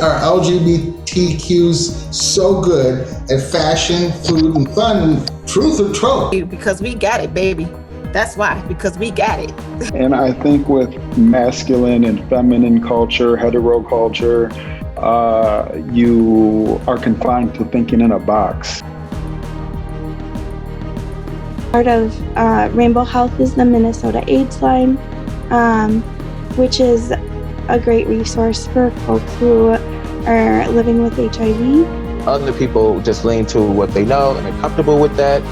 are LGBTQs so good at fashion, food, and fun? Truth or trope? Because we got it, baby. That's why, because we got it. And I think with masculine and feminine culture, hetero culture, you are confined to thinking in a box. Part of Rainbow Health is the Minnesota AIDS line, which is a great resource for folks who are living with HIV. Other people just lean to what they know and are comfortable with that,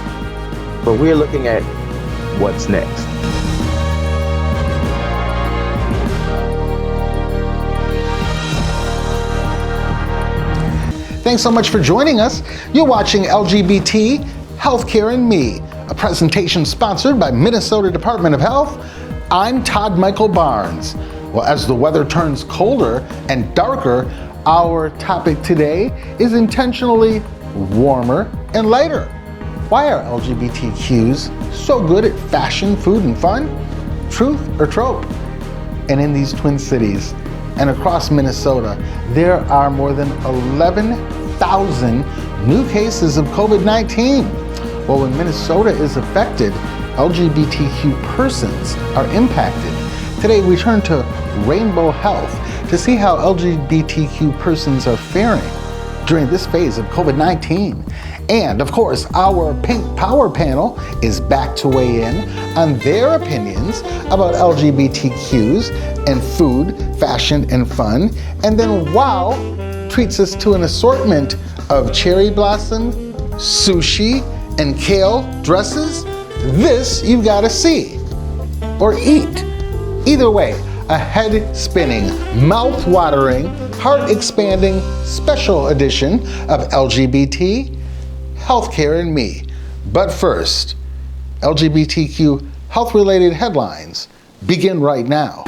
but we're looking at what's next. Thanks so much for joining us. You're watching LGBT, Healthcare and Me, a presentation sponsored by Minnesota Department of Health. I'm Todd Michael Barnes. Well, as the weather turns colder and darker, our topic today is intentionally warmer and lighter. Why are LGBTQs so good at fashion, food, and fun? Truth or trope? And in these Twin Cities and across Minnesota, there are more than 11,000 new cases of COVID-19. Well, when Minnesota is affected, LGBTQ persons are impacted. Today we turn to Rainbow Health to see how LGBTQ persons are faring during this phase of COVID-19. And of course, our Pink Power panel is back to weigh in on their opinions about LGBTQs and food, fashion, and fun. And then WOW treats us to an assortment of cherry blossom, sushi, and kale dresses. This you've got to see or eat. Either way, a head-spinning, mouth-watering, heart-expanding special edition of LGBT, Healthcare and Me. But first, LGBTQ health-related headlines begin right now.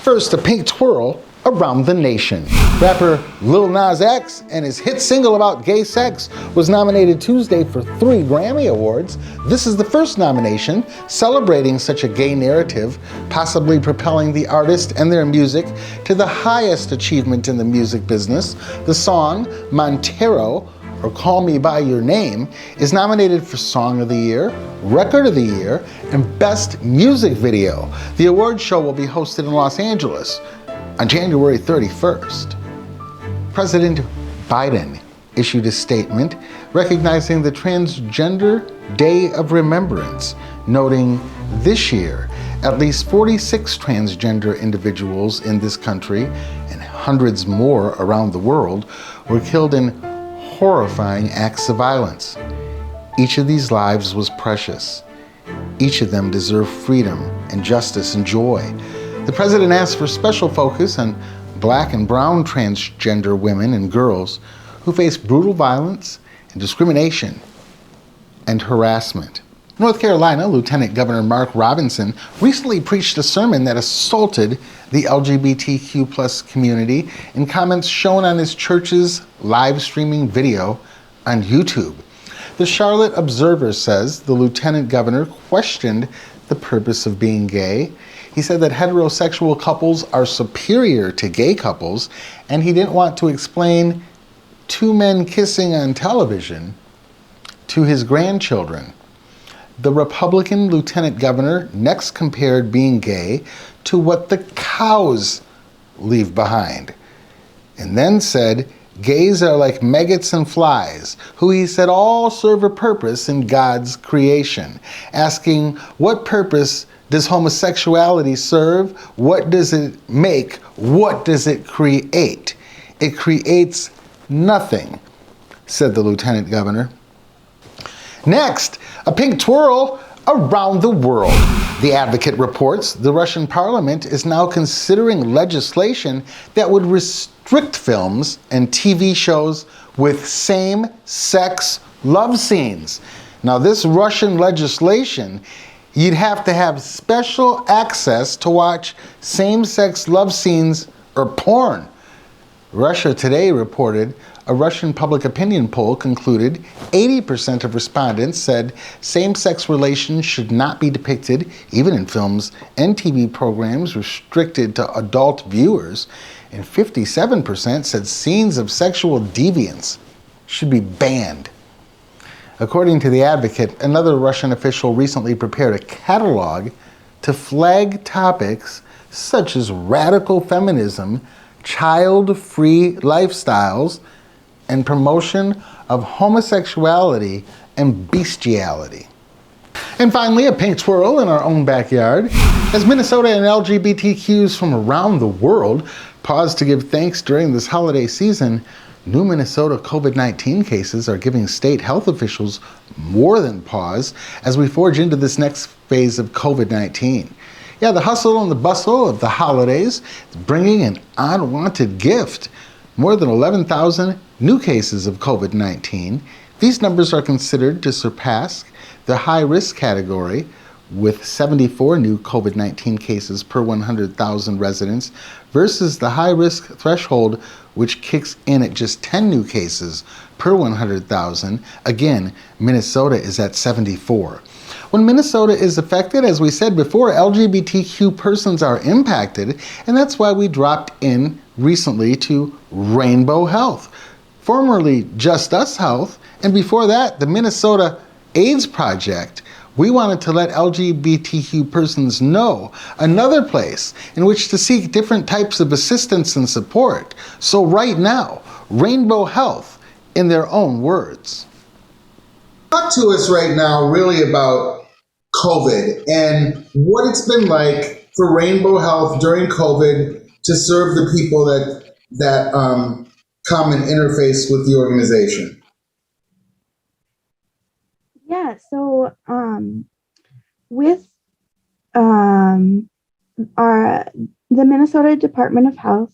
First, a pink twirl around the nation. Rapper Lil Nas X and his hit single about gay sex was nominated Tuesday for 3 Grammy Awards. This is the first nomination celebrating such a gay narrative, possibly propelling the artist and their music to the highest achievement in the music business. The song, Montero, or Call Me By Your Name, is nominated for Song of the Year, Record of the Year, and Best Music Video. The award show will be hosted in Los Angeles on January 31st. President Biden issued a statement recognizing the Transgender Day of Remembrance, noting this year at least 46 transgender individuals in this country and hundreds more around the world were killed in horrifying acts of violence. Each of these lives was precious. Each of them deserved freedom and justice and joy. The president asked for special focus on Black and brown transgender women and girls who face brutal violence and discrimination and harassment. North Carolina Lieutenant Governor Mark Robinson recently preached a sermon that assaulted the LGBTQ+ community in comments shown on his church's live streaming video on YouTube. The Charlotte Observer says the lieutenant governor questioned the purpose of being gay. He said that heterosexual couples are superior to gay couples, and he didn't want to explain 2 men kissing on television to his grandchildren. The Republican lieutenant governor next compared being gay to what the cows leave behind, and then said gays are like maggots and flies, who he said all serve a purpose in God's creation, asking what purpose does homosexuality serve? What does it make? What does it create? It creates nothing, said the lieutenant governor. Next, a pink twirl around the world. The Advocate reports the Russian parliament is now considering legislation that would restrict films and TV shows with same-sex love scenes. Now, this Russian legislation, you'd have to have special access to watch same-sex love scenes or porn. Russia Today reported A Russian public opinion poll concluded 80% of respondents said same-sex relations should not be depicted, even in films and TV programs restricted to adult viewers, and 57% said scenes of sexual deviance should be banned. According to The Advocate, another Russian official recently prepared a catalog to flag topics such as radical feminism, child-free lifestyles, and promotion of homosexuality and bestiality. And finally, a pink twirl in our own backyard. As Minnesota and LGBTQs from around the world pause to give thanks during this holiday season, new Minnesota COVID-19 cases are giving state health officials more than pause as we forge into this next phase of COVID-19. Yeah, the hustle and the bustle of the holidays is bringing an unwanted gift. More than 11,000 new cases of COVID-19. These numbers are considered to surpass the high-risk category, with 74 new COVID-19 cases per 100,000 residents versus the high-risk threshold, which kicks in at just 10 new cases per 100,000. Again, Minnesota is at 74. When Minnesota is affected, as we said before, LGBTQ persons are impacted, and that's why we dropped in recently to Rainbow Health, formerly Just Us Health, and before that, the Minnesota AIDS Project. We wanted to let LGBTQ persons know another place in which to seek different types of assistance and support. So right now, Rainbow Health, in their own words. Talk to us right now really about COVID and what it's been like for Rainbow Health during COVID to serve the people that come and interface with the organization. Yeah, so with the Minnesota Department of Health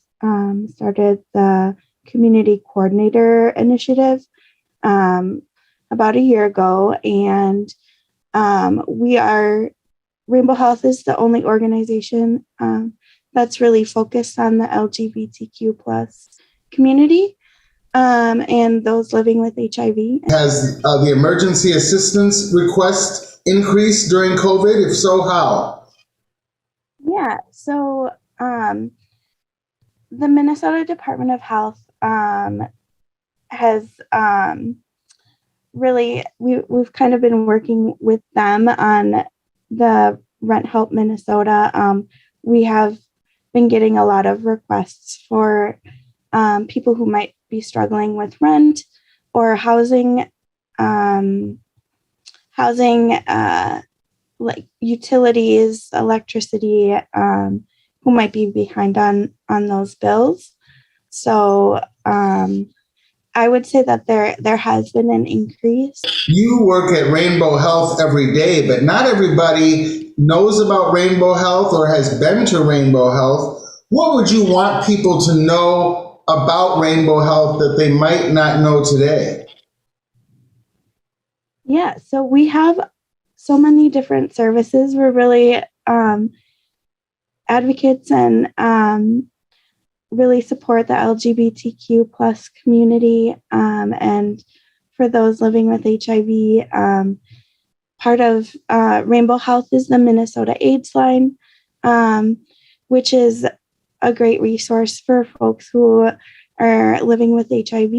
started the Community Coordinator Initiative about a year ago, and Rainbow Health is the only organization that's really focused on the LGBTQ plus community and those living with HIV. Has the emergency assistance request increased during COVID? If so, how? Yeah, so the Minnesota Department of Health has really, we've kind of been working with them on the Rent Help Minnesota. We have been getting a lot of requests for people who might be struggling with rent or housing, like utilities, electricity, who might be behind on those bills. So I would say that there has been an increase. You work at Rainbow Health every day, but not everybody knows about Rainbow Health or has been to Rainbow Health. What would you want people to know about Rainbow Health that they might not know today? Yeah, so we have so many different services. We're really advocates and really support the LGBTQ plus community. And for those living with HIV, part of Rainbow Health is the Minnesota AIDS line, which is a great resource for folks who are living with HIV.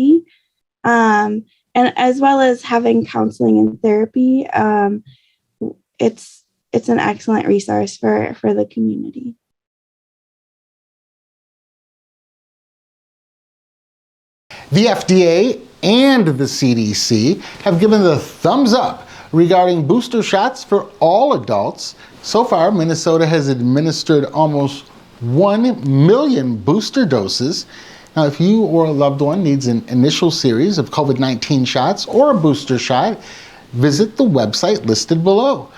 And as well as having counseling and therapy, it's an excellent resource for the community. The FDA and the CDC have given the thumbs up regarding booster shots for all adults. So far, Minnesota has administered almost 1 million booster doses. Now, if you or a loved one needs an initial series of COVID-19 shots or a booster shot, visit the website listed below.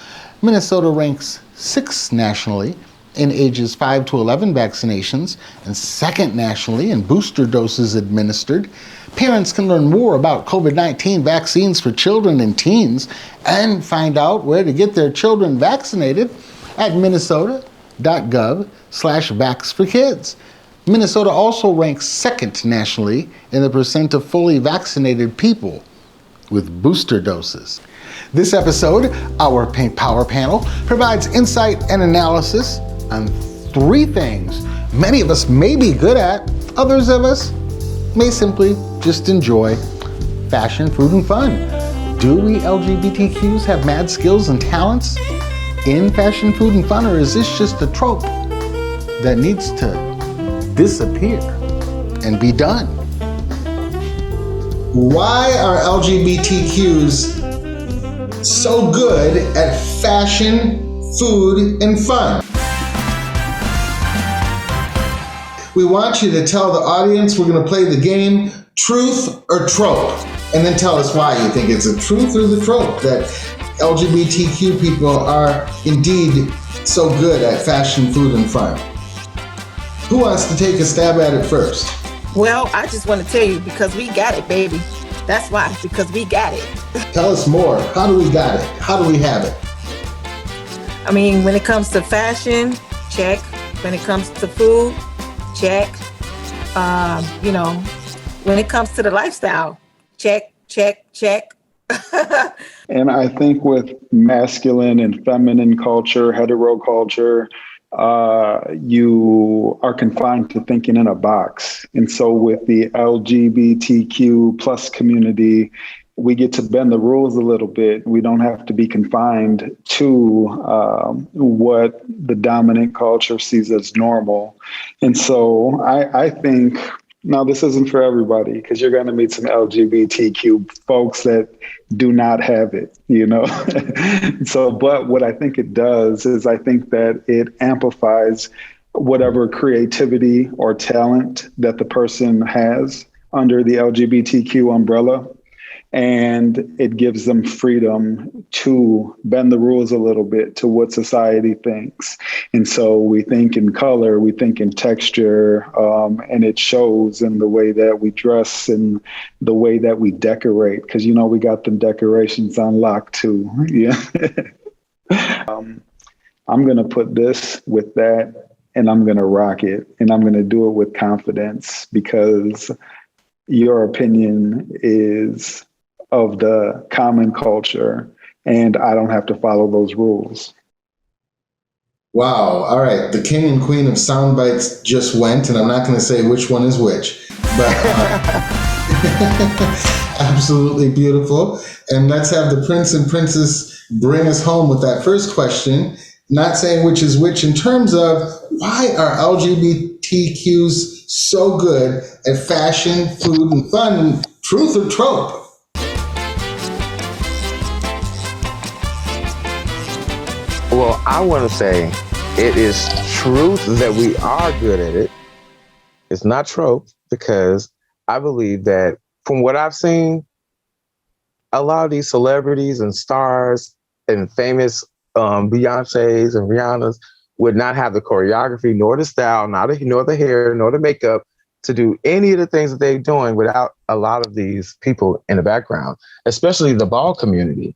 Minnesota ranks 6th nationally in ages 5 to 11 vaccinations and 2nd nationally in booster doses administered. Parents can learn more about COVID-19 vaccines for children and teens and find out where to get their children vaccinated at mn.gov/vaxforkids. Minnesota also ranks second nationally in the percent of fully vaccinated people with booster doses. This episode, our Pink Power Panel, provides insight and analysis on 3 things many of us may be good at, others of us may simply just enjoy: fashion, food, and fun. Do we LGBTQs have mad skills and talents in fashion, food, and fun, or is this just a trope that needs to disappear and be done? Why are LGBTQs so good at fashion, food, and fun? We want you to tell the audience. We're going to play the game Truth or Trope, and then tell us why you think it's a truth or the trope that LGBTQ people are indeed so good at fashion, food, and fun. Who wants to take a stab at it first? Well, I just want to tell you, because we got it, baby. That's why, because we got it. Tell us more. How do we got it? How do we have it? I mean, when it comes to fashion, check. When it comes to food, check. When it comes to the lifestyle, check, check, check. And I think with masculine and feminine culture, hetero culture, you are confined to thinking in a box. And so with the LGBTQ plus community, we get to bend the rules a little bit. We don't have to be confined to what the dominant culture sees as normal. And so I think, now this isn't for everybody, because you're going to meet some LGBTQ folks that do not have it, So, but what I think it does is I think that it amplifies whatever creativity or talent that the person has under the LGBTQ umbrella. And it gives them freedom to bend the rules a little bit to what society thinks. And so we think in color, we think in texture, and it shows in the way that we dress and the way that we decorate. Because, we got them decorations on lock too. Yeah. I'm going to put this with that, and I'm going to rock it. And I'm going to do it with confidence, because your opinion is of the common culture, and I don't have to follow those rules. Wow. All right. The king and queen of sound bites just went, and I'm not going to say which one is which, but absolutely beautiful. And let's have the prince and princess bring us home with that first question, not saying which is which, in terms of why are LGBTQs so good at fashion, food, and fun? Truth or trope? Well, I want to say it is truth that we are good at it. It's not trope, because I believe that from what I've seen, a lot of these celebrities and stars and famous Beyoncés and Rihannas would not have the choreography, nor the style, nor the hair, nor the makeup to do any of the things that they're doing without a lot of these people in the background, especially the ball community.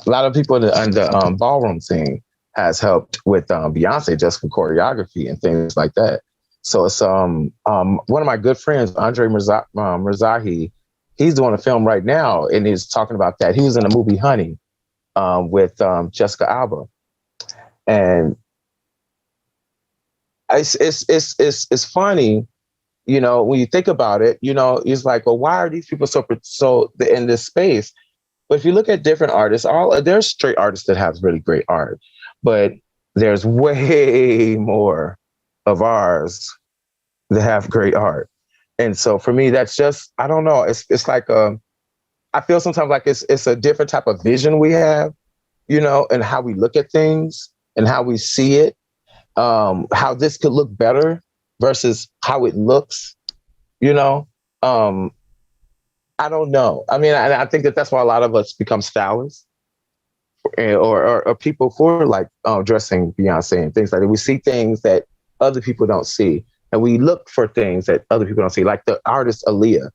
A lot of people in the ballroom scene has helped with Beyonce just for choreography and things like that. So it's one of my good friends, Andre Mirzahi. He's doing a film right now, and he's talking about that. He was in the movie Honey with Jessica Alba, and it's funny, when you think about it. It's like, well, why are these people so in this space? But if you look at different artists, there's straight artists that have really great art, but there's way more of ours that have great art. And so for me, that's just, I don't know. It's like, I feel sometimes like it's a different type of vision we have, and how we look at things and how we see it, how this could look better versus how it looks, I don't know. I mean, I think that's why a lot of us become stylists or people for like dressing Beyonce and things like that. We see things that other people don't see, and we look for things that other people don't see. Like the artist Aaliyah,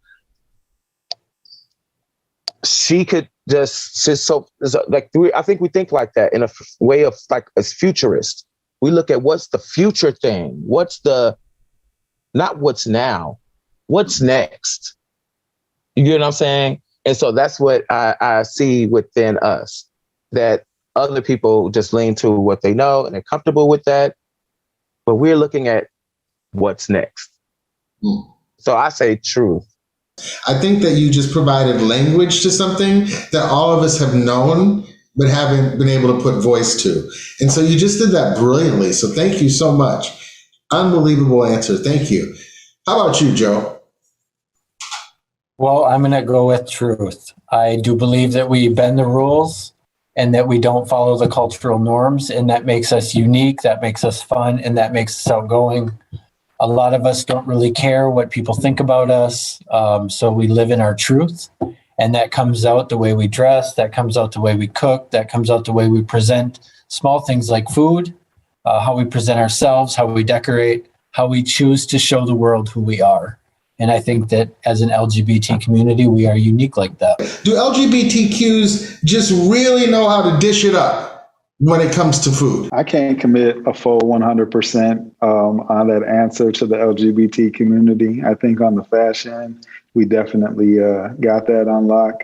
she could just, she's so like, I think we think like that in a way of like as futurist. We look at what's the future thing. Not what's now, what's next. You get what I'm saying? And so that's what I see within us, that other people just lean to what they know and they're comfortable with that. But we're looking at what's next. So I say truth. I think that you just provided language to something that all of us have known, but haven't been able to put voice to. And so you just did that brilliantly. So thank you so much. Unbelievable answer. Thank you. How about you, Joe? Well, I'm going to go with truth. I do believe that we bend the rules and that we don't follow the cultural norms, and that makes us unique, that makes us fun, and that makes us outgoing. A lot of us don't really care what people think about us, so we live in our truth, and that comes out the way we dress, that comes out the way we cook, that comes out the way we present small things like food, how we present ourselves, how we decorate, how we choose to show the world who we are. And I think that as an LGBT community, we are unique like that. Do LGBTQs just really know how to dish it up when it comes to food? I can't commit a full 100% on that answer to the LGBT community. I think on the fashion, we definitely got that on lock.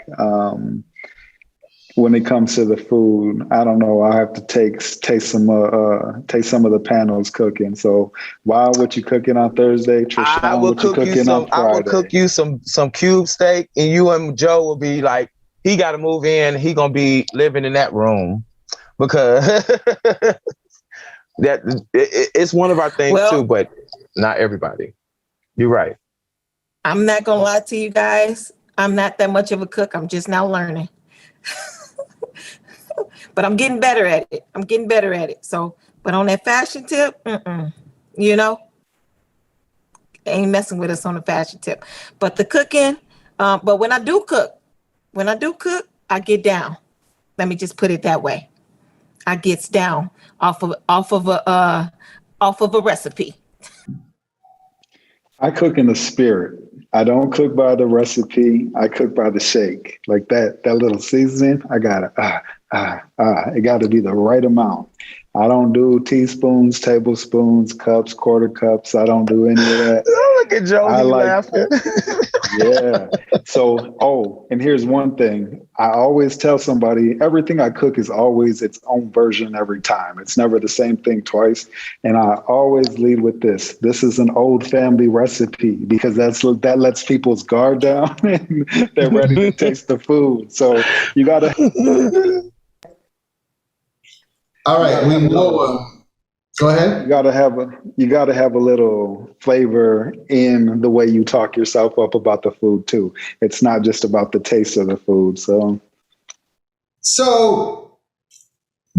When it comes to the food, I don't know. I have to taste some of the panel's cooking. So, Wow, what you cooking on Thursday? Trishan, what you cooking on Friday? I will cook you some cube steak, and you and Joe will be like, he got to move in. He gonna be living in that room because it's one of our things too. But not everybody. You're right. I'm not gonna lie to you guys. I'm not that much of a cook. I'm just now learning. But I'm getting better at it. So, but on that fashion tip, you know, ain't messing with us on the fashion tip. But the cooking, but when I do cook, I get down. Let me just put it that way. I gets down off of a recipe. I cook in the spirit. I don't cook by the recipe. I cook by the shake. Like that little seasoning, I gotta, it gotta be the right amount. I don't do teaspoons, tablespoons, cups, quarter cups. I don't do any of that. Look at Joe laughing. Yeah. So, and here's one thing. I always tell somebody, everything I cook is always its own version every time. It's never the same thing twice. And I always lead with this. This is an old family recipe because that lets people's guard down and they're ready to taste the food. So you gotta. All right, we know. Go ahead. You gotta have a little flavor in the way you talk yourself up about the food too. It's not just about the taste of the food. So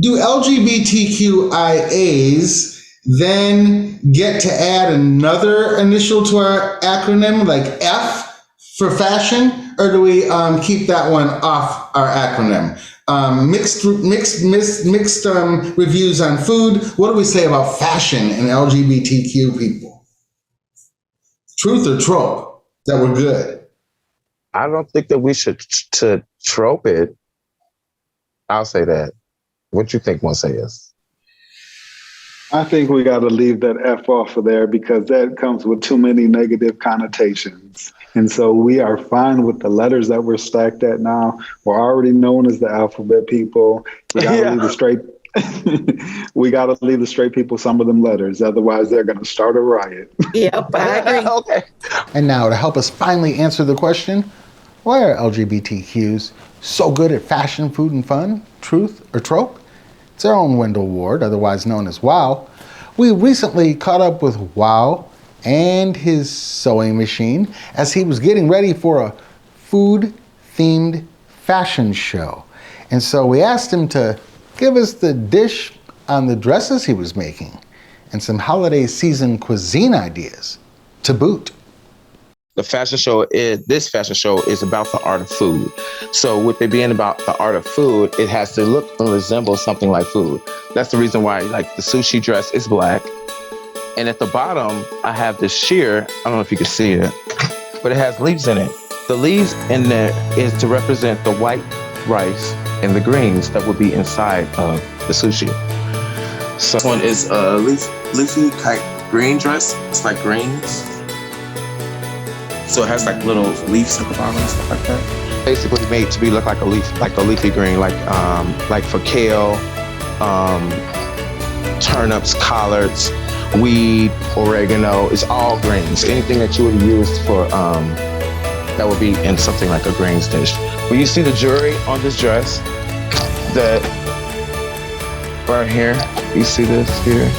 do LGBTQIAs then get to add another initial to our acronym, like F for fashion, or do we keep that one off our acronym? Mixed reviews on food. What do we say about fashion and LGBTQ people? Truth or trope that we're good? I don't think that we should to trope it. I'll say that. What you think, Moses? I think we got to leave that F off of there because that comes with too many negative connotations. And so we are fine with the letters that we're stacked at now. We're already known as the alphabet people. We got to leave the straight. We got to leave the straight people some of them letters. Otherwise, they're going to start a riot. Yep, I agree. Okay. And now to help us finally answer the question, why are LGBTQs so good at fashion, food, and fun? Truth or trope? It's our own Wendell Ward, otherwise known as Wow. We recently caught up with Wow and his sewing machine as he was getting ready for a food-themed fashion show. And so we asked him to give us the dish on the dresses he was making and some holiday season cuisine ideas to boot. This fashion show is about the art of food. So with it being about the art of food, it has to look and resemble something like food. That's the reason why, like, the sushi dress is black. And at the bottom, I have this sheer, I don't know if you can see it, but it has leaves in it. The leaves in there is to represent the white rice and the greens that would be inside of the sushi. So this one is a leafy type green dress. It's like greens. So it has like little leaves at the bottom and stuff like that. Basically made to be look like a leafy green, like for kale, turnips, collards, weed, oregano. It's all greens. Anything that you would use for that would be in something like a greens dish. When you see the jewelry on this dress, that right here, you see this here?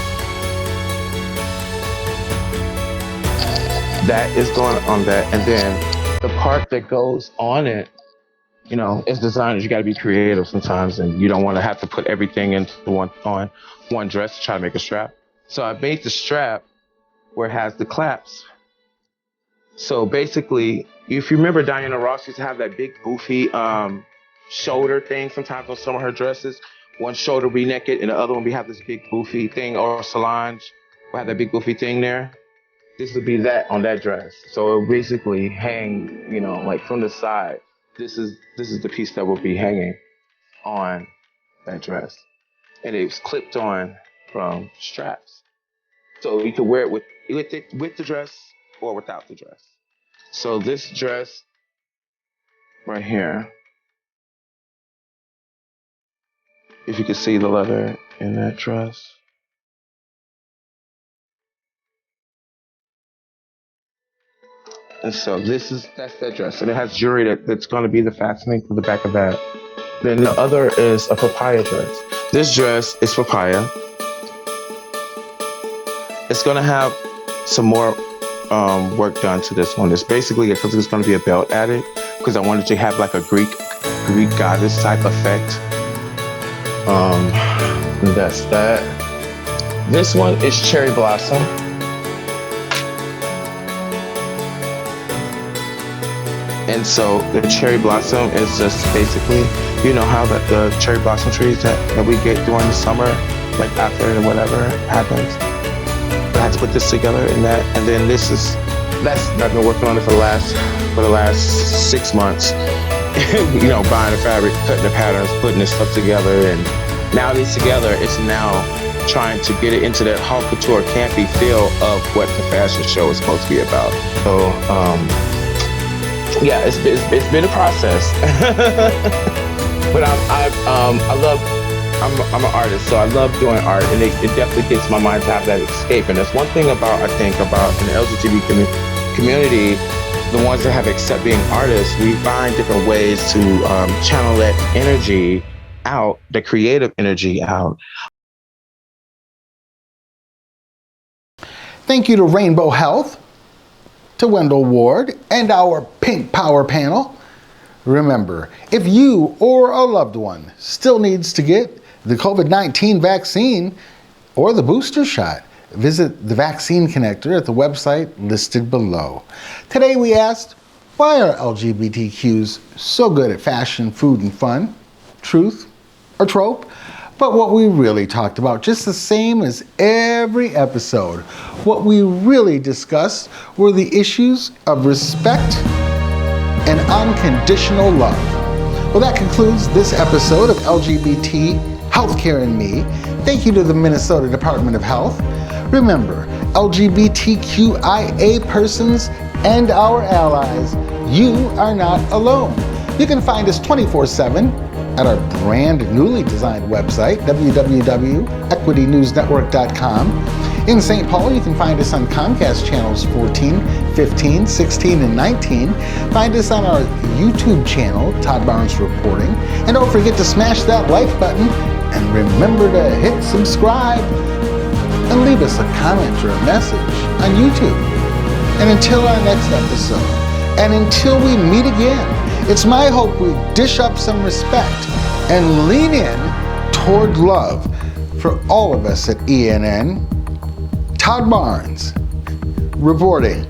That is going on that, and then the part that goes on it, you know, as designers, you got to be creative sometimes, and you don't want to have to put everything into one dress to try to make a strap. So I made the strap where it has the claps. So basically, if you remember, Diana Ross used to have that big goofy shoulder thing sometimes on some of her dresses. One shoulder will be naked and the other one we have this big goofy thing, or Solange will have that big goofy thing there. This would be that on that dress. So it'll basically hang, you know, like from the side. This is the piece that will be hanging on that dress. And it's clipped on from straps. So you can wear it with the dress or without the dress. So this dress right here, if you can see the leather in that dress. And so that's that dress. And it has jewelry that's going to be the fastening to the back of that. Then the other is a papaya dress. This dress is papaya. It's going to have some more work done to this one. It's basically because there's going to be a belt added, because I wanted to have like a Greek goddess type effect. And that's that. This one is cherry blossom. And so the cherry blossom is just basically, you know how the cherry blossom trees that we get during the summer, like after whatever happens. I had to put this together and that, and then I've been working on it for the last 6 months. You know, buying the fabric, cutting the patterns, putting this stuff together, and now these together, it's now trying to get it into that haute couture campy feel of what the fashion show is supposed to be about. So, yeah, it's been a process. But I'm an artist, so I love doing art, and it definitely gets my mind to have that escape. And that's one thing about, I think, about in the LGBT community, the ones that have accept being artists, we find different ways to channel that energy out, the creative energy out. Thank you to Rainbow Health, to Wendell Ward, and our Pink Power panel. Remember, if you or a loved one still needs to get the COVID-19 vaccine or the booster shot, visit the Vaccine Connector at the website listed below. Today we asked, why are LGBTQs so good at fashion, food, and fun? Truth or trope? But what we really talked about, just the same as every episode, what we really discussed were the issues of respect and unconditional love. Well, that concludes this episode of LGBT Healthcare and Me. Thank you to the Minnesota Department of Health. Remember, LGBTQIA persons and our allies, you are not alone. You can find us 24/7 at our brand newly designed website, www.equitynewsnetwork.com. In St. Paul, you can find us on Comcast channels 14, 15, 16, and 19. Find us on our YouTube channel, Todd Barnes Reporting. And don't forget to smash that like button, and remember to hit subscribe. And leave us a comment or a message on YouTube. And until our next episode, and until we meet again, it's my hope we dish up some respect and lean in toward love for all of us at ENN. Todd Barnes, reporting.